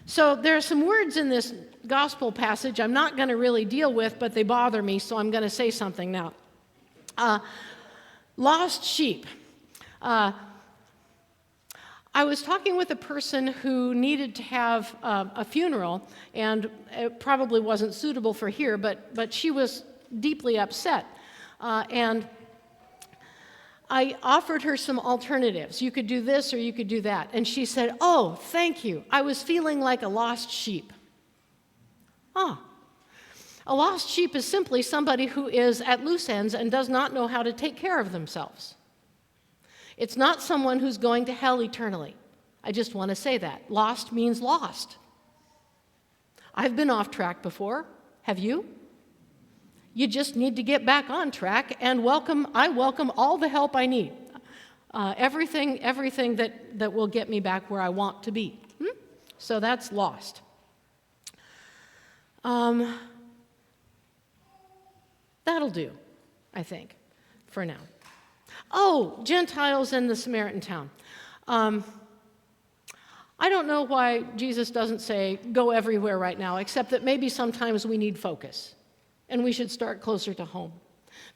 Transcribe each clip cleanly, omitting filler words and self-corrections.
So there are some words in this gospel passage I'm not going to really deal with, but they bother me, so I'm going to say something now. Lost sheep. I was talking with a person who needed to have a funeral, and it probably wasn't suitable for here, but she was deeply upset. And I offered her some alternatives. You could do this or you could do that. And she said, "Oh, thank you. I was feeling like a lost sheep." Ah. A lost sheep is simply somebody who is at loose ends and does not know how to take care of themselves. It's not someone who's going to hell eternally. I just want to say that. Lost means lost. I've been off track before. Have you? You just need to get back on track, and I welcome all the help I need. Everything that will get me back where I want to be. So that's lost. That'll do, I think, for now. Oh, Gentiles in the Samaritan town. I don't know why Jesus doesn't say, go everywhere right now, except that maybe sometimes we need focus, and we should start closer to home.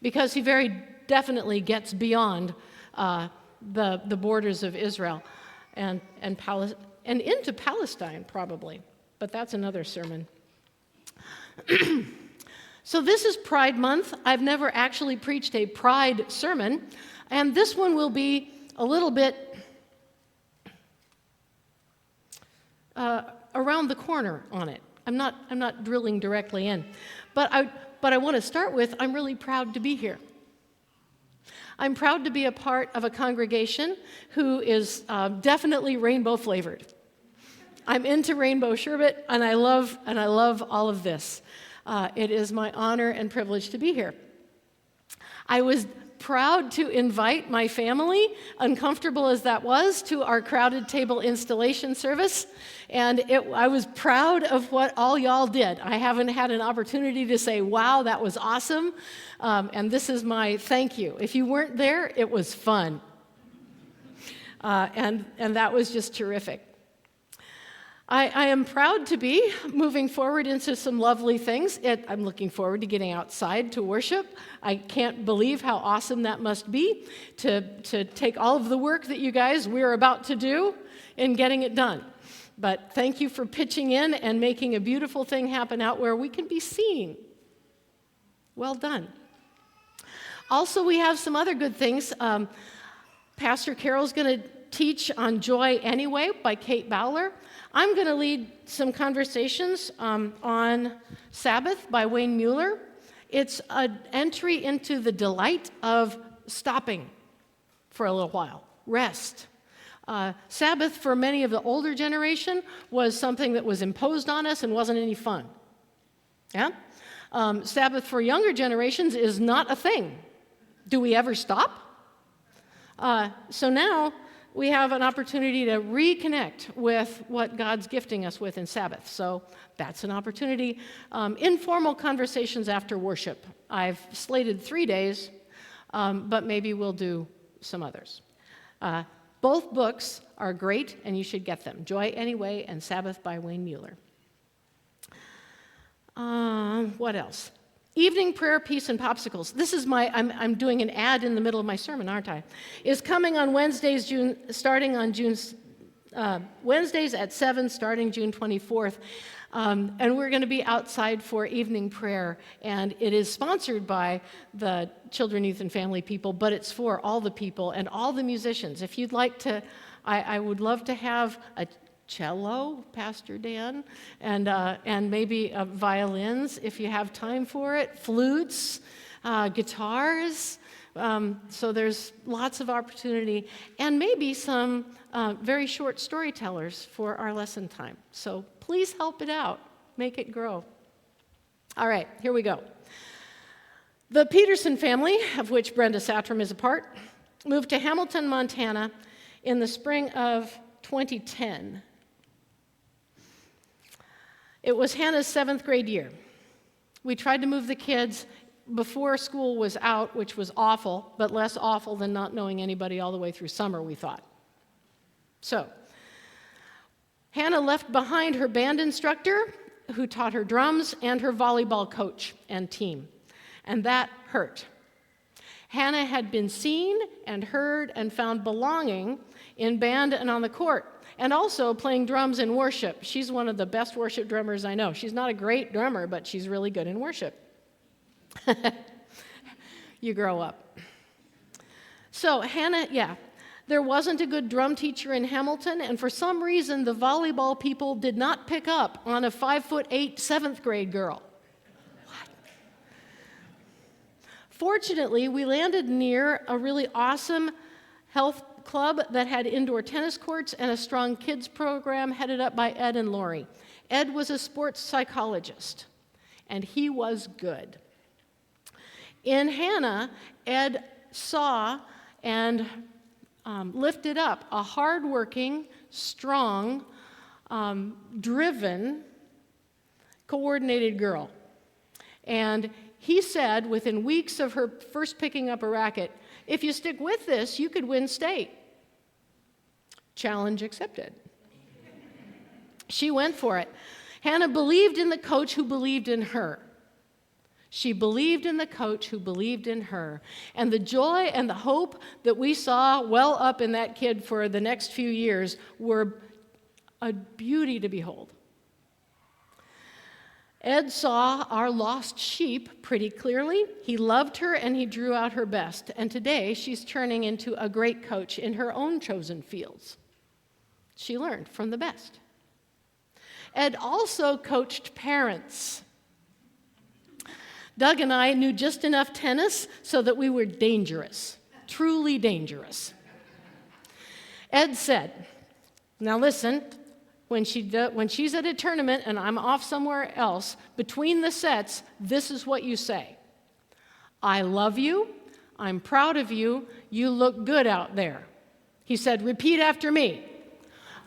Because he very definitely gets beyond the borders of Israel and into Palestine, probably. But that's another sermon. So this is Pride Month. I've never actually preached a Pride sermon, and this one will be a little bit around the corner on it. I'm not drilling directly in, but I want to start with, I'm really proud to be here. I'm proud to be a part of a congregation who is definitely rainbow flavored. I'm into rainbow sherbet, and I love all of this. It is my honor and privilege to be here. I was proud to invite my family, uncomfortable as that was, to our crowded table installation service, and I was proud of what all y'all did. I haven't had an opportunity to say, wow, that was awesome, and this is my thank you. If you weren't there, it was fun, and that was just terrific. I am proud to be moving forward into some lovely things. I'm looking forward to getting outside to worship. I can't believe how awesome that must be to take all of the work that you guys we're about to do and getting it done. But thank you for pitching in and making a beautiful thing happen out where we can be seen. Well done. Also, we have some other good things. Pastor Carol's going to teach on Joy Anyway by Kate Bowler. I'm going to lead some conversations on Sabbath by Wayne Mueller. It's an entry into the delight of stopping for a little while, rest. Sabbath for many of the older generation was something that was imposed on us and wasn't any fun. Yeah? Sabbath for younger generations is not a thing. Do we ever stop? So now we have an opportunity to reconnect with what God's gifting us with in Sabbath. So that's an opportunity. Informal conversations after worship. I've slated 3 days, but maybe we'll do some others. Both books are great, and you should get them. Joy Anyway and Sabbath by Wayne Mueller. What else? Evening prayer, peace, and popsicles. This is I'm doing an ad in the middle of my sermon, aren't I? Is coming on Wednesdays, Wednesdays at 7, starting June 24th. And we're going to be outside for evening prayer. And it is sponsored by the Children, Youth, and Family people, but it's for all the people and all the musicians. If you'd like to, I would love to have a cello, Pastor Dan, and maybe violins if you have time for it, flutes, guitars. So there's lots of opportunity, and maybe some very short storytellers for our lesson time. So please help it out, make it grow. All right, here we go. The Peterson family, of which Brenda Satrum is a part, moved to Hamilton, Montana in the spring of 2010. It was Hannah's 7th grade year. We tried to move the kids before school was out, which was awful, but less awful than not knowing anybody all the way through summer, we thought. So, Hannah left behind her band instructor, who taught her drums, and her volleyball coach and team, and that hurt. Hannah had been seen and heard and found belonging in band and on the court, and also playing drums in worship. She's one of the best worship drummers I know. She's not a great drummer, but she's really good in worship. You grow up. So Hannah, there wasn't a good drum teacher in Hamilton, and for some reason, the volleyball people did not pick up on a 5'8", 7th grade girl. What? Fortunately, we landed near a really awesome health club that had indoor tennis courts and a strong kids program headed up by Ed and Lori. Ed was a sports psychologist, and he was good. In Hannah, Ed saw and lifted up a hardworking, strong, driven, coordinated girl. And he said, within weeks of her first picking up a racket, if you stick with this, you could win state. Challenge accepted. She went for it. Hannah believed in the coach who believed in her. She believed in the coach who believed in her. And the joy and the hope that we saw well up in that kid for the next few years were a beauty to behold. Ed saw our lost sheep pretty clearly. He loved her and he drew out her best. And today she's turning into a great coach in her own chosen fields. She learned from the best. Ed also coached parents. Doug and I knew just enough tennis so that we were dangerous, truly dangerous. Ed said, now listen, when she's at a tournament and I'm off somewhere else, between the sets, this is what you say. I love you, I'm proud of you, you look good out there. He said, repeat after me.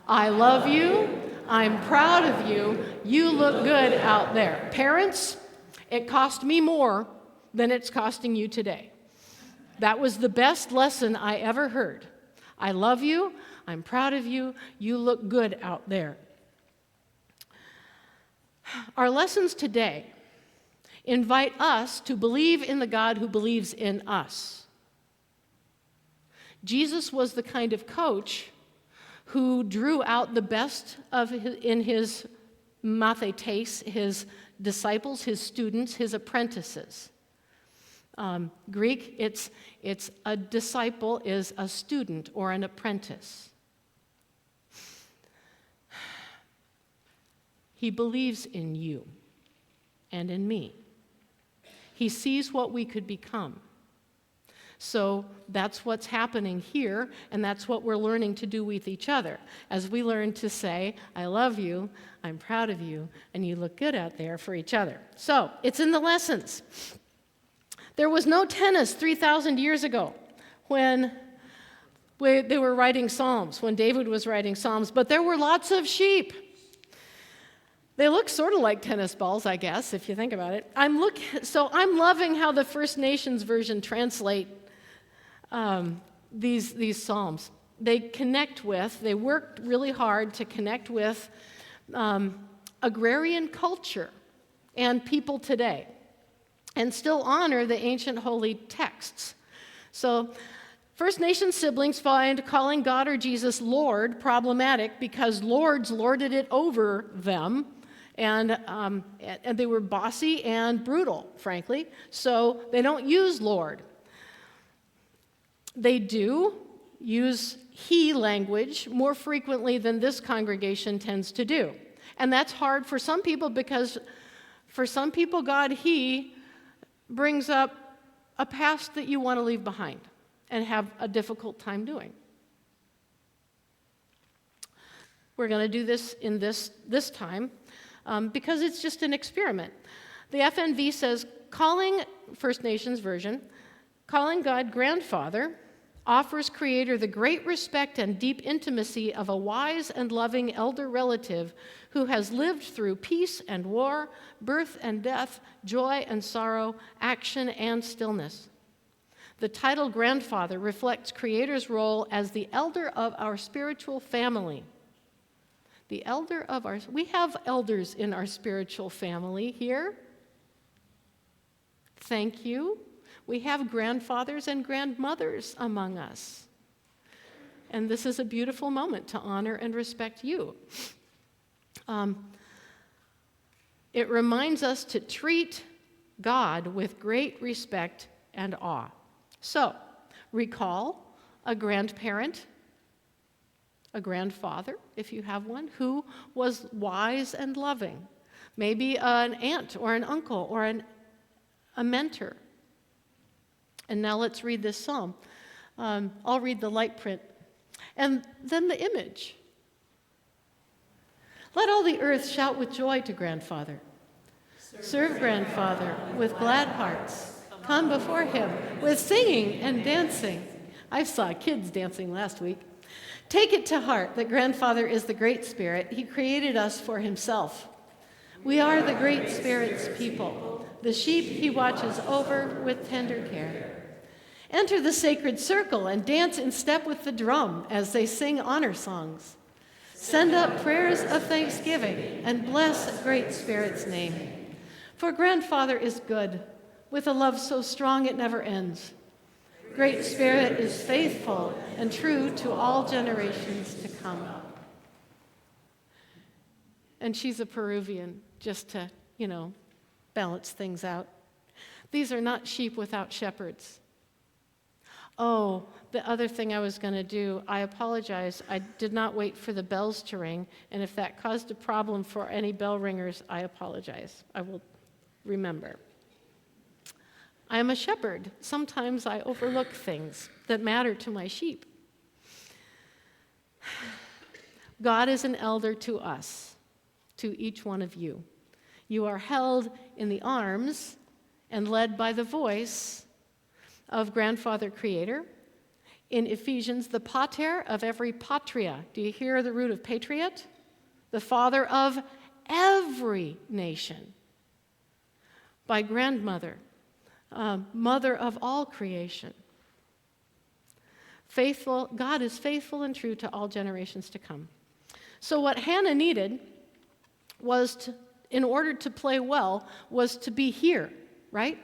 I love you, I'm proud of you, you look good out there. Parents, it cost me more than it's costing you today. That was the best lesson I ever heard. I love you, I'm proud of you, you look good out there. Our lessons today invite us to believe in the God who believes in us. Jesus was the kind of coach who drew out the best in his mathetes, his disciples, his students, his apprentices. Greek, it's a disciple is a student or an apprentice. He believes in you and in me. He sees what we could become. So that's what's happening here, and that's what we're learning to do with each other. As we learn to say, I love you, I'm proud of you, and you look good out there for each other. So it's in the lessons. There was no tennis 3,000 years ago when they were writing Psalms, when David was writing Psalms, but there were lots of sheep. They look sort of like tennis balls, I guess, if you think about it. I'm loving how the First Nations version translate these Psalms. They worked really hard to connect with agrarian culture and people today, and still honor the ancient holy texts. So First Nation siblings find calling God or Jesus Lord problematic because lords lorded it over them, and they were bossy and brutal, frankly, so they don't use Lord. They do use he language more frequently than this congregation tends to do. And that's hard for some people because for some people, God, he brings up a past that you want to leave behind and have a difficult time doing. We're going to do this in this time because it's just an experiment. The FNV says, First Nations version, calling God grandfather offers Creator the great respect and deep intimacy of a wise and loving elder relative who has lived through peace and war, birth and death, joy and sorrow, action and stillness. The title grandfather reflects Creator's role as the elder of our spiritual family. The elder of our, we have elders in our spiritual family here. Thank you. We have grandfathers and grandmothers among us. And this is a beautiful moment to honor and respect you. It reminds us to treat God with great respect and awe. So, recall a grandparent, a grandfather, if you have one, who was wise and loving. Maybe an aunt or an uncle or a mentor. And now let's read this psalm. I'll read the light print. And then the image. Let all the earth shout with joy to grandfather. Serve grandfather with glad hearts. Come before him with singing and dancing. I saw kids dancing last week. Take it to heart that grandfather is the Great Spirit. He created us for himself. We are the Great Spirit's people, the sheep he watches over with tender care. Enter the sacred circle and dance in step with the drum as they sing honor songs. Send up prayers of thanksgiving and bless Great Spirit's name. For grandfather is good, with a love so strong it never ends. Great Spirit is faithful and true to all generations to come. And she's a Peruvian, just to, balance things out. These are not sheep without shepherds. Oh, the other thing I was going to do, I apologize. I did not wait for the bells to ring, and if that caused a problem for any bell ringers, I apologize. I will remember. I am a shepherd. Sometimes I overlook things that matter to my sheep. God is an elder to us, to each one of you. You are held in the arms and led by the voice of Grandfather Creator. In Ephesians, the pater of every patria. Do you hear the root of patriot? The father of every nation. By grandmother, mother of all creation. Faithful, God is faithful and true to all generations to come. So what Hannah needed was in order to play well, was to be here, right?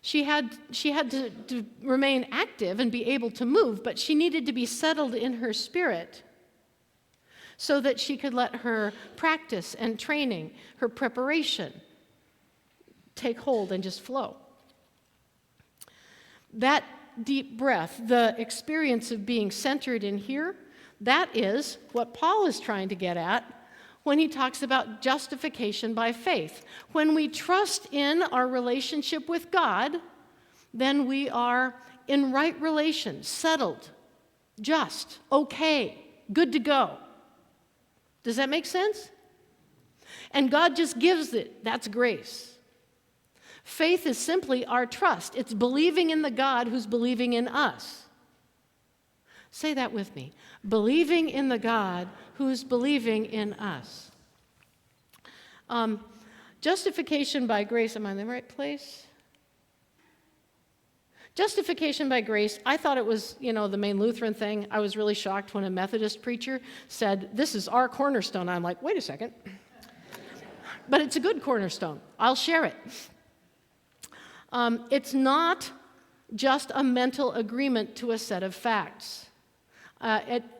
She had to remain active and be able to move, but she needed to be settled in her spirit so that she could let her practice and training, her preparation, take hold and just flow. That deep breath, the experience of being centered in here, that is what Paul is trying to get at when he talks about justification by faith. When we trust in our relationship with God, then we are in right relation, settled, just, okay, good to go. Does that make sense? And God just gives it. That's grace. Faith is simply our trust. It's believing in the God who's believing in us. Say that with me. Believing in the God who's believing in us. Justification by grace. Am I in the right place? Justification by grace, I thought it was, the main Lutheran thing. I was really shocked when a Methodist preacher said, this is our cornerstone. I'm like, wait a second. But it's a good cornerstone. I'll share it. It's not just a mental agreement to a set of facts.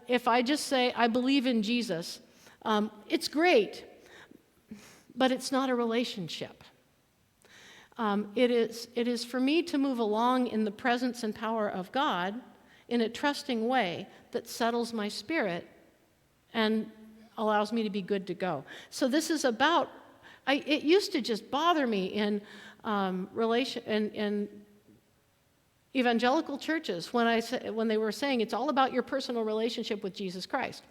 If I just say, I believe in Jesus, it's great, but it's not a relationship. It is for me to move along in the presence and power of God in a trusting way that settles my spirit and allows me to be good to go. So this is about, it used to just bother me in evangelical churches when they were saying it's all about your personal relationship with Jesus Christ.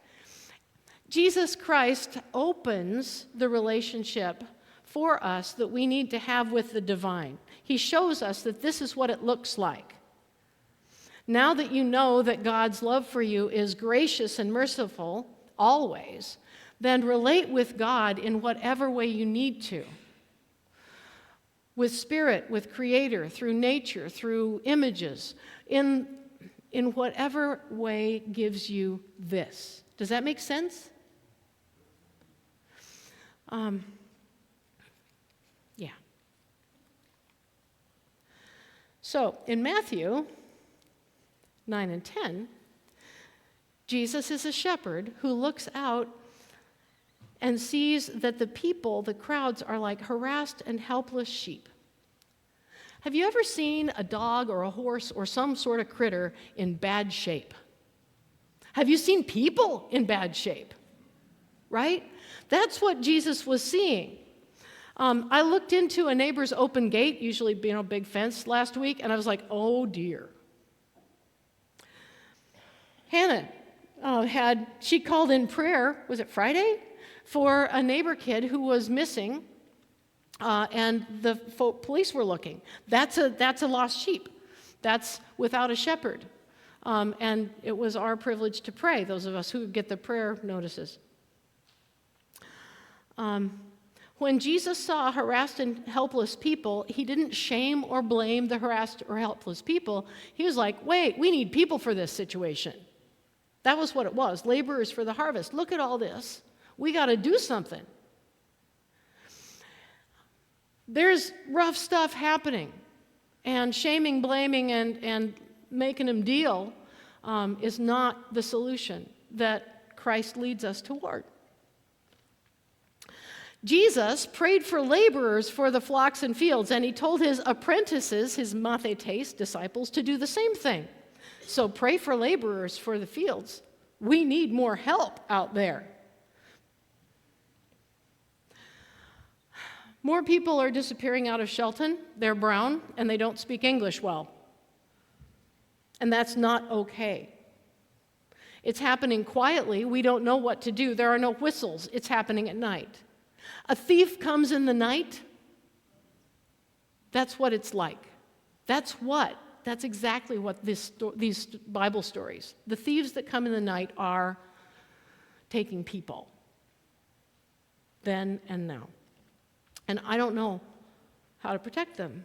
Jesus Christ opens the relationship for us that we need to have with the divine. He shows us that this is what it looks like. Now that you know that God's love for you is gracious and merciful always, then relate with God in whatever way you need to. With spirit, with creator, through nature, through images, in whatever way gives you this. Does that make sense? Yeah. So in Matthew 9 and 10, Jesus is a shepherd who looks out and sees that the people, the crowds, are like harassed and helpless sheep. Have you ever seen a dog or a horse or some sort of critter in bad shape? Have you seen people in bad shape? Right? That's what Jesus was seeing. I looked into a neighbor's open gate, usually big fence, last week, and I was like, oh dear. Hannah she called in prayer, was it Friday? For a neighbor kid who was missing, and the police were looking. That's a lost sheep. That's without a shepherd. And it was our privilege to pray, those of us who get the prayer notices. When Jesus saw harassed and helpless people, he didn't shame or blame the harassed or helpless people. He was like, wait, we need people for this situation. That was what it was, laborers for the harvest. Look at all this. We got to do something. There's rough stuff happening, and shaming, blaming, and making them deal is not the solution that Christ leads us toward. Jesus prayed for laborers for the flocks and fields, and he told his apprentices, his mathetes, disciples, to do the same thing. So pray for laborers for the fields. We need more help out there. More people are disappearing out of Shelton. They're brown, and they don't speak English well. And that's not okay. It's happening quietly. We don't know what to do. There are no whistles. It's happening at night. A thief comes in the night. That's what it's like. That's exactly what these Bible stories. The thieves that come in the night are taking people. Then and now. And I don't know how to protect them.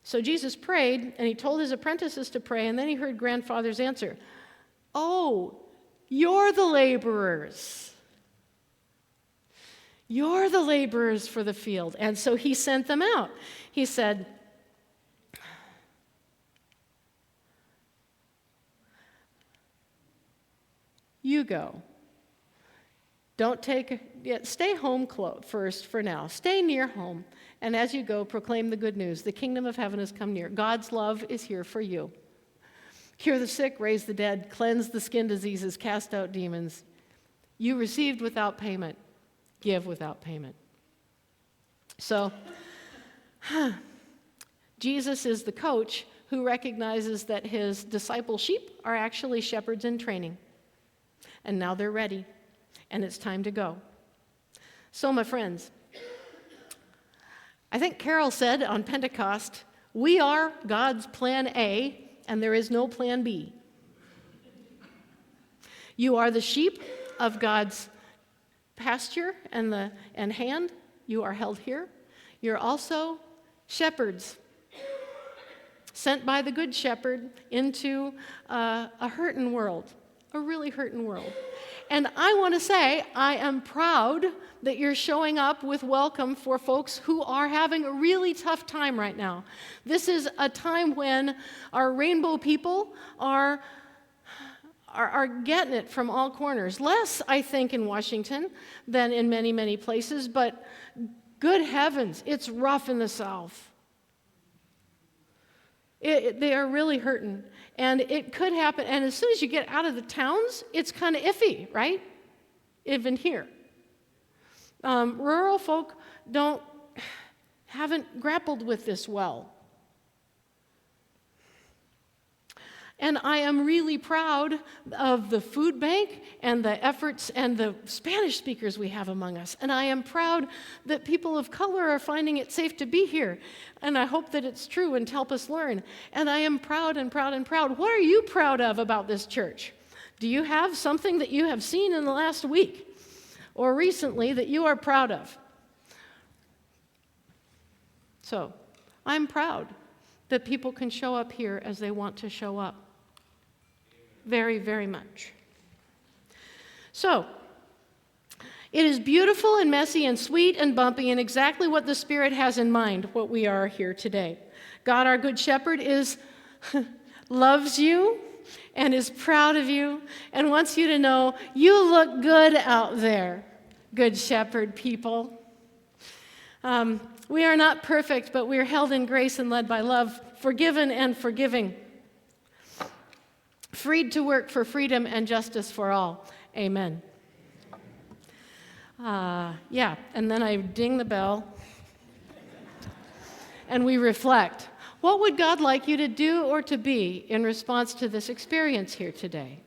So Jesus prayed, and he told his apprentices to pray, and then he heard grandfather's answer. Oh, you're the laborers. You're the laborers for the field. And so he sent them out. He said, you go. Stay home first for now. Stay near home. And as you go, proclaim the good news. The kingdom of heaven has come near. God's love is here for you. Cure the sick, raise the dead, cleanse the skin diseases, cast out demons. You received without payment. Give without payment. So, Jesus is the coach who recognizes that his disciple sheep are actually shepherds in training. And now they're ready, and it's time to go. So, my friends, I think Carol said on Pentecost, we are God's plan A, and there is no plan B. You are the sheep of God's pasture and hand. You are held here. You're also shepherds, sent by the good shepherd into a hurting world, a really hurting world. And I want to say, I am proud that you're showing up with welcome for folks who are having a really tough time right now. This is a time when our rainbow people are getting it from all corners. Less, I think, in Washington than in many, many places, but good heavens, it's rough in the South. They are really hurting, and it could happen. And as soon as you get out of the towns, it's kind of iffy, right? Even here. Rural folk haven't grappled with this well. And I am really proud of the food bank and the efforts and the Spanish speakers we have among us. And I am proud that people of color are finding it safe to be here. And I hope that it's true and to help us learn. And I am proud and proud and proud. What are you proud of about this church? Do you have something that you have seen in the last week or recently that you are proud of? So, I'm proud that people can show up here as they want to show up. Very, very much. So, It is beautiful and messy and sweet and bumpy and exactly what the Spirit has in mind, what we are here today. God, our Good Shepherd, loves you and is proud of you and wants you to know you look good out there, Good Shepherd people. We are not perfect, but we are held in grace and led by love, forgiven and forgiving, freed to work for freedom and justice for all. Amen. And then I ding the bell, and we reflect. What would God like you to do or to be in response to this experience here today?